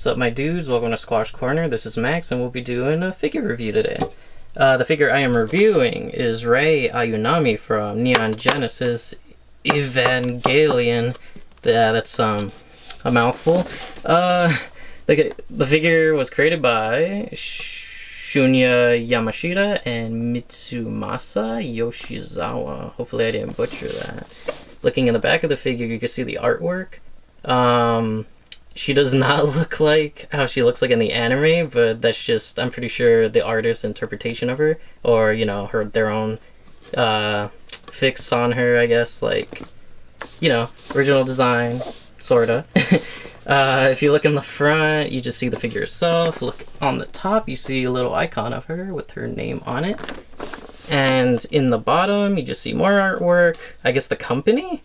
What's up, my dudes? Welcome to Squash Corner. This is Max, and we'll be doing a figure review today. The figure I am reviewing is REI AYANAMI from Neon Genesis Evangelion. Yeah, that's a mouthful. The figure was created by Shunya Yamashita and Mitsumasa Yoshizawa. Hopefully I didn't butcher that. Looking in the back of the figure, you can see the artwork. She does not look like how she looks like in the anime, but that's just, I'm pretty sure, the artist's interpretation of her, or, you know, their own fix on her, I guess, like, you know, original design, sorta. If you look in the front, you just see the figure itself. Look on the top, you see a little icon of her with her name on it. And in the bottom, you just see more artwork, I guess the company,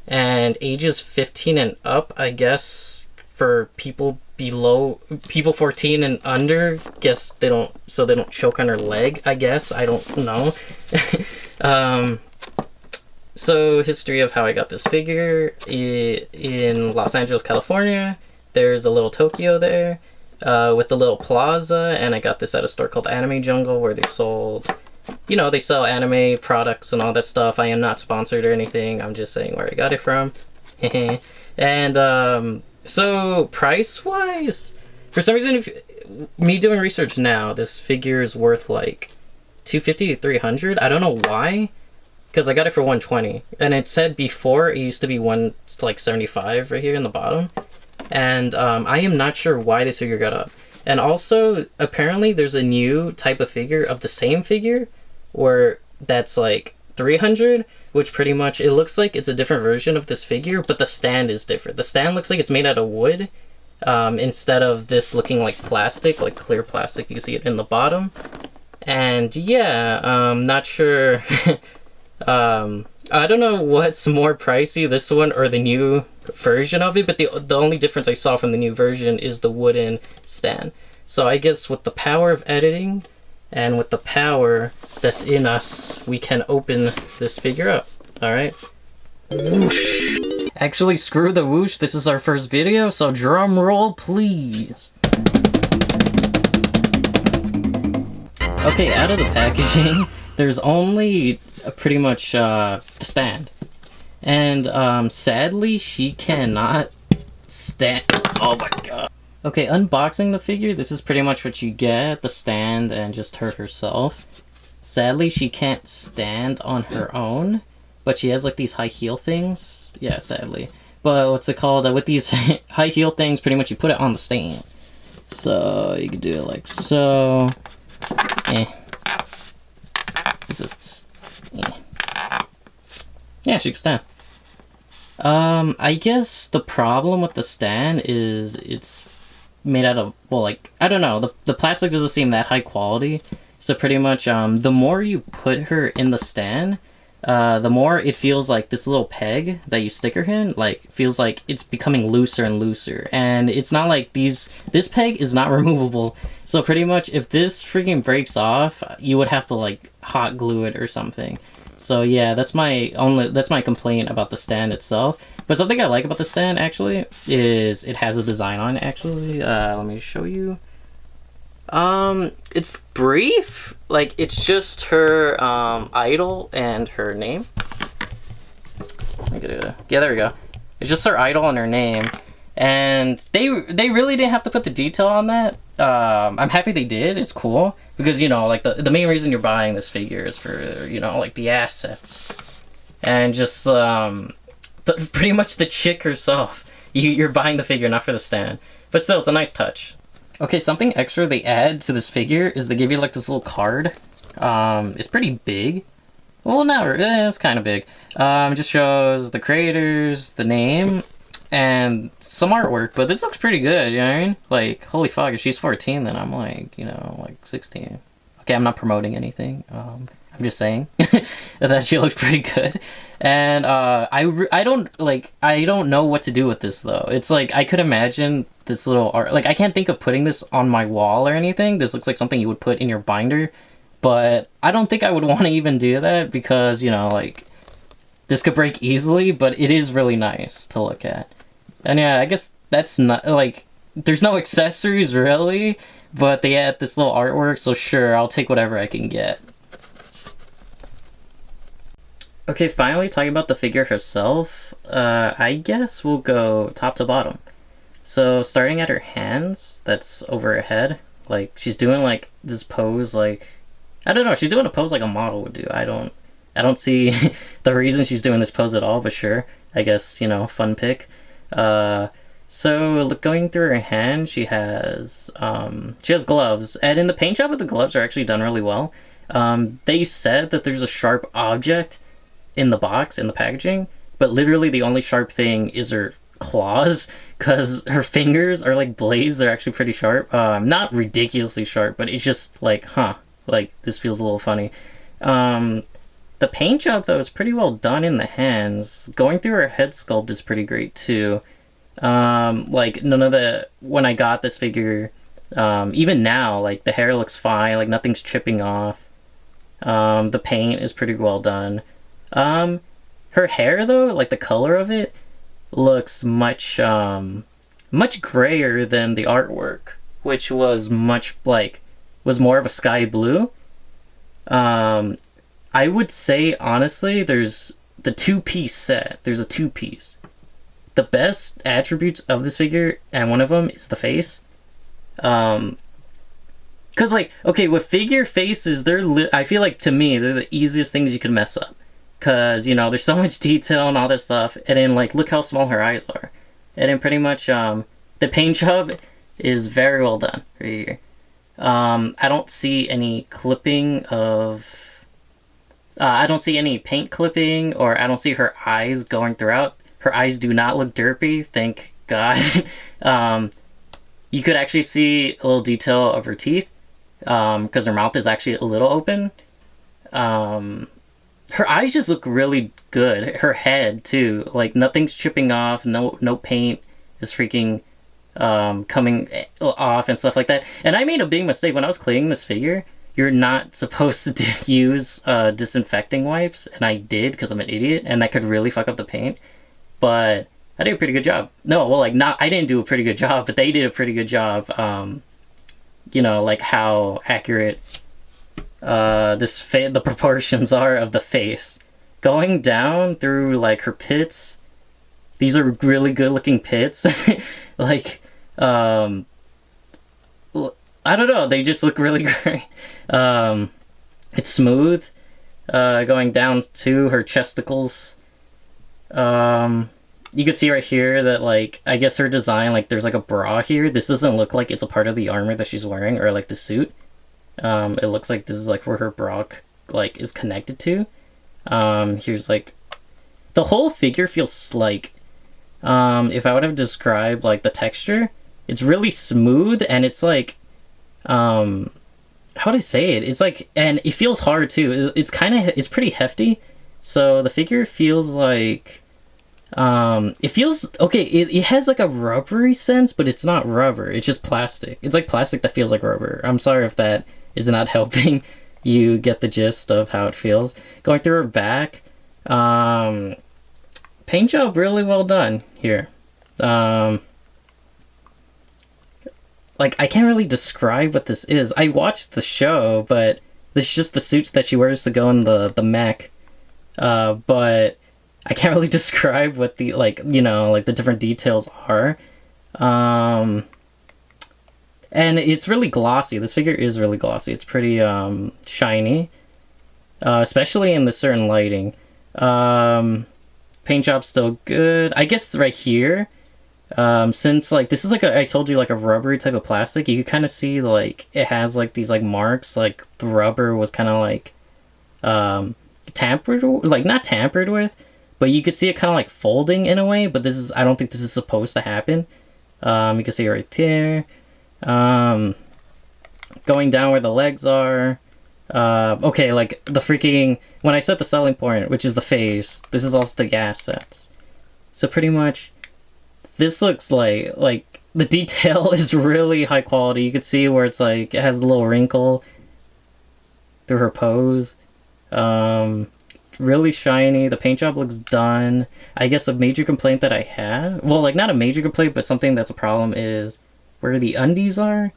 and ages 15 and up, I guess. For people 14 and under, guess they don't choke on her leg, I guess. I don't know. So history of how I got this figure. In Los Angeles, California, there's a little Tokyo there with a little plaza, and I got this at a store called Anime Jungle where they sold, you know, they sell anime products and all that stuff. I am not sponsored or anything. I'm just saying where I got it from. And so price-wise, for some reason, me doing research now, this figure is worth like $250 to $300. I don't know why, because I got it for $120, and it said before it used to be $175 right here in the bottom, and I am not sure why this figure got up. And also, apparently, there's a new type of figure of the same figure, where that's like $300. Which pretty much, it looks like it's a different version of this figure, but the stand is different. The stand looks like it's made out of wood, instead of this looking like plastic, like clear plastic. You can see it in the bottom. And yeah, not sure. I don't know what's more pricey, this one or the new version of it, but the only difference I saw from the new version is the wooden stand. So I guess with the power of editing, and with the power that's in us, we can open this figure up. Alright? Whoosh. Actually, screw the whoosh. This is our first video, so drum roll, please. Okay, out of the packaging, there's only pretty much the stand. And sadly, she cannot stand. Oh my god. Okay, unboxing the figure, this is pretty much what you get, the stand and just her herself. Sadly, she can't stand on her own, but she has like these high heel things. Yeah, sadly. But what's it called? With these high heel things, pretty much you put it on the stand. So, you can do it like so. Yeah, she can stand. I guess the problem with the stand is it's made out of, well, like, I don't know, the plastic doesn't seem that high quality, so pretty much the more you put her in the stand, the more it feels like this little peg that you stick her in, like, feels like it's becoming looser and looser, and it's not like this peg is not removable, so pretty much if this freaking breaks off, you would have to like hot glue it or something. So yeah, that's my complaint about the stand itself. But something I like about the stand, actually, is it has a design on it, actually. Let me show you. It's brief. Like, it's just her, idol and her name. Yeah, there we go. It's just her idol and her name. And they really didn't have to put the detail on that. I'm happy they did. It's cool. Because, you know, like, the main reason you're buying this figure is for, you know, like, the assets. And just, pretty much the chick herself. You're buying the figure, not for the stand. But still, it's a nice touch. Okay, something extra they add to this figure is they give you like this little card. It's pretty big. Well, no, it's kind of big. It just shows the creators, the name, and some artwork. But this looks pretty good, you know what I mean? Like, holy fuck, if she's 14, then I'm like, you know, like 16. Okay, I'm not promoting anything. I'm just saying that she looks pretty good. And I don't know what to do with this though. It's like I could imagine this little art, like I can't think of putting this on my wall or anything. This looks like something you would put in your binder, but I don't think I would want to even do that because, you know, like this could break easily, but it is really nice to look at. And yeah, I guess that's not like there's no accessories really, but they add this little artwork, so sure, I'll take whatever I can get. Okay, finally talking about the figure herself, I guess we'll go top to bottom. So starting at her hands, that's over her head, like she's doing like this pose, like I don't know, she's doing a pose like a model would do. I don't see the reason she's doing this pose at all, but sure, I guess, you know, fun pick. So going through her hand, she has gloves, and in the paint job of the gloves are actually done really well. They said that there's a sharp object in the box, in the packaging, but literally the only sharp thing is her claws, because her fingers are like blades. They're actually pretty sharp. Not ridiculously sharp, but it's just like, like this feels a little funny. The paint job though is pretty well done in the hands. Going through her head sculpt is pretty great too. Like none of the, when I got this figure, even now, like the hair looks fine, like nothing's chipping off. The paint is pretty well done. Her hair though, like the color of it looks much grayer than the artwork, which was was more of a sky blue. I would say honestly, there's the two-piece set. There's a two-piece. The best attributes of this figure, and one of them is the face. Cause like, okay, with figure faces, I feel like to me they're the easiest things you can mess up. Cause, you know, there's so much detail and all this stuff, and then like look how small her eyes are. And then pretty much the paint job is very well done right here. I don't see any clipping of I don't see any paint clipping, or I don't see her eyes going throughout. Her eyes do not look derpy, thank God. You could actually see a little detail of her teeth, because her mouth is actually a little open. Her eyes just look really good. Her head too, like nothing's chipping off, no paint is freaking coming off and stuff like that. And I made a big mistake when I was cleaning this figure. You're not supposed to use disinfecting wipes, and I did because I'm an idiot, and that could really fuck up the paint. But I did a pretty good job. No, well, like I didn't do a pretty good job, but they did a pretty good job. You know, like how accurate the proportions are of the face. Going down through like her pits, these are really good looking pits. Like, I don't know, they just look really great. It's smooth. Going down to her chesticles. You could see right here that, like, I guess her design, like, there's like a bra here. This doesn't look like it's a part of the armor that she's wearing, or like the suit. It looks like this is like where her bra like is connected to. Here's like the whole figure feels like, if I would have described like the texture, it's really smooth, and it's like, how do I say it? It's like, and it feels hard too. It's pretty hefty. So the figure feels like, it feels, okay, it has like a rubbery sense, but it's not rubber. It's just plastic. It's like plastic that feels like rubber. I'm sorry if that is not helping you get the gist of how it feels. Going through her back, paint job really well done here. Like, I can't really describe what this is. I watched the show, but this is just the suits that she wears to go in the mech. But I can't really describe what the, like, you know, like the different details are. And it's really glossy. This figure is really glossy. It's pretty shiny, especially in the certain lighting. Paint job's still good. I guess right here, since like this is like I told you, like a rubbery type of plastic, you can kind of see like it has like these like marks, like the rubber was kind of like tampered, like not tampered with, but you could see it kind of like folding in a way. But this is, I don't think this is supposed to happen. You can see it right there. Going down where the legs are. Okay, like the freaking, when I set the selling point, which is the face, this is also the assets. So pretty much, this looks like the detail is really high quality. You could see where it's like, it has the little wrinkle through her pose. Really shiny. The paint job looks done. I guess a major complaint that I have, well, like not a major complaint, but something that's a problem is where the undies are,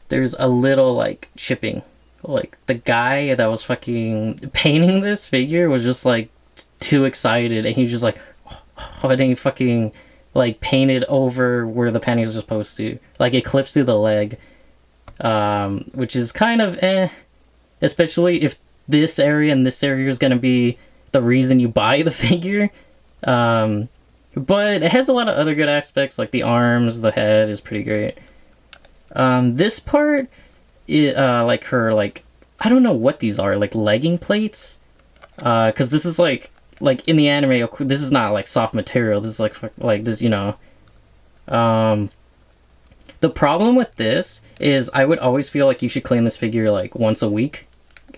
there's a little, like, chipping. Like, the guy that was fucking painting this figure was just, like, too excited, and he just, like, oh, and he fucking, like, painted over where the panties are supposed to. Like, it clips through the leg, which is kind of especially if this area and this area is going to be the reason you buy the figure. But it has a lot of other good aspects, like the arms, the head is pretty great. This part, like her, like, I don't know what these are, like legging plates? Because this is like in the anime, this is not like soft material, this is like this, you know. The problem with this is I would always feel like you should clean this figure like once a week,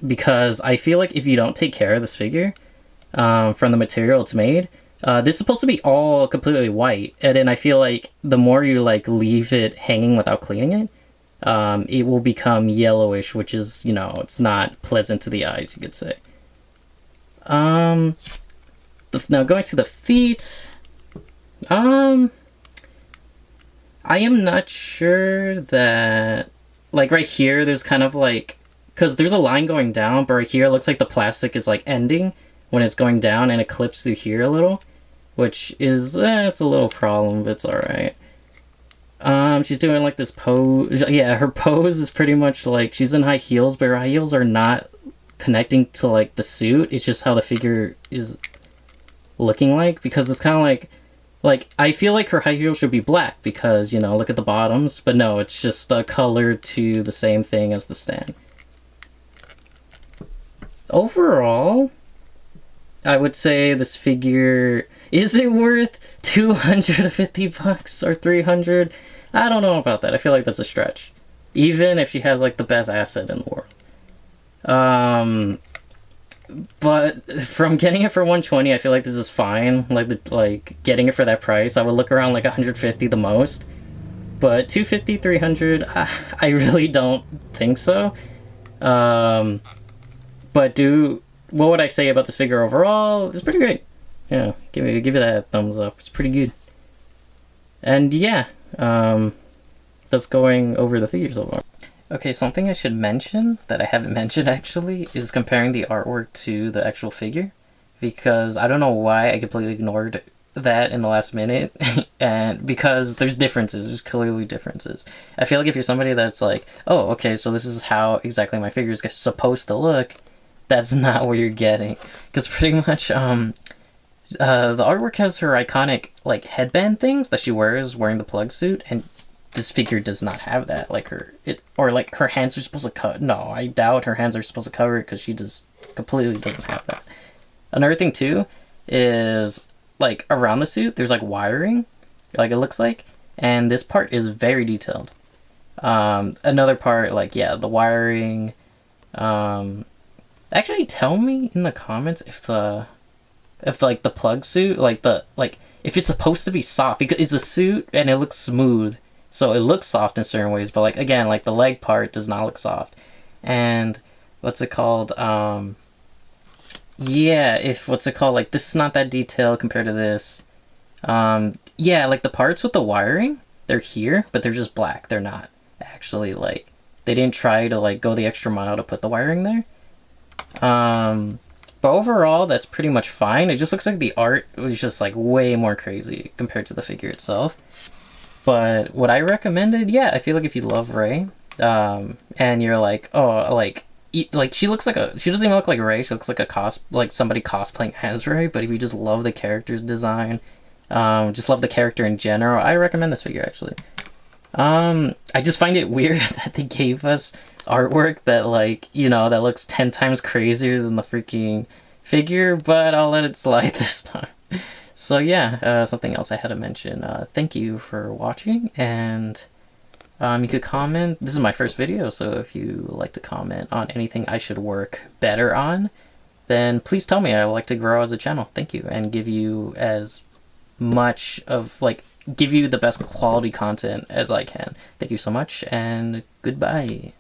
because I feel like if you don't take care of this figure, from the material it's made, this is supposed to be all completely white, and then I feel like the more you like leave it hanging without cleaning it, it will become yellowish, which is, you know, it's not pleasant to the eyes, you could say. Now going to the feet, I am not sure that, like right here, there's kind of like, because there's a line going down, but right here it looks like the plastic is like ending when it's going down, and it clips through here a little, which is, it's a little problem, but it's alright. She's doing like this pose. Yeah, her pose is pretty much like she's in high heels, but her high heels are not connecting to like the suit. It's just how the figure is looking like, because it's kind of like I feel like her high heels should be black because, you know, look at the bottoms, but no, it's just colored to the same thing as the stand. Overall, I would say this figure, is it worth $250 or $300? I don't know about that. I feel like that's a stretch, even if she has like the best asset in the world. But from getting it for $120, I feel like this is fine. Like getting it for that price, I would look around like $150 the most. But $250, $300, I really don't think so. But what would I say about this figure overall? It's pretty great. Yeah, give it that thumbs up. It's pretty good. And yeah, that's going over the figure so far. Okay, something I should mention that I haven't mentioned actually is comparing the artwork to the actual figure, because I don't know why I completely ignored that in the last minute, and because there's differences, there's clearly differences. I feel like if you're somebody that's like, oh, okay, so this is how exactly my figure is supposed to look, that's not what you're getting, because pretty much, the artwork has her iconic, like, headband things that she wears wearing the plug suit, and this figure does not have that. Like, her hands are supposed to cover. No, I doubt her hands are supposed to cover it, because she just completely doesn't have that. Another thing, too, is, like, around the suit, there's, like, wiring, like, it looks like, and this part is very detailed. Another part, like, yeah, the wiring, actually tell me in the comments if the plug suit, if it's supposed to be soft, because it's a suit and it looks smooth, so it looks soft in certain ways, but like, again, like the leg part does not look soft. And what's it called, yeah, like this is not that detailed compared to this. Yeah, like the parts with the wiring, they're here, but they're just black. They're not actually, like, they didn't try to like go the extra mile to put the wiring there. But overall, that's pretty much fine. It just looks like the art was just like way more crazy compared to the figure itself. But what I recommended, yeah, I feel like if you love Rei, and you're like, oh, like she looks like she doesn't even look like Rei. She looks like like somebody cosplaying as Rei. But if you just love the character's design, just love the character in general, I recommend this figure actually. I just find it weird that they gave us artwork that, like, you know, that looks 10 times crazier than the freaking figure, but I'll let it slide this time. So yeah, something else I had to mention. Thank you for watching, and you could comment. This is my first video, so if you like to comment on anything I should work better on, then please tell me. I would like to grow as a channel. Thank you, and give you as much of, like, give you the best quality content as I can. Thank you so much, and goodbye.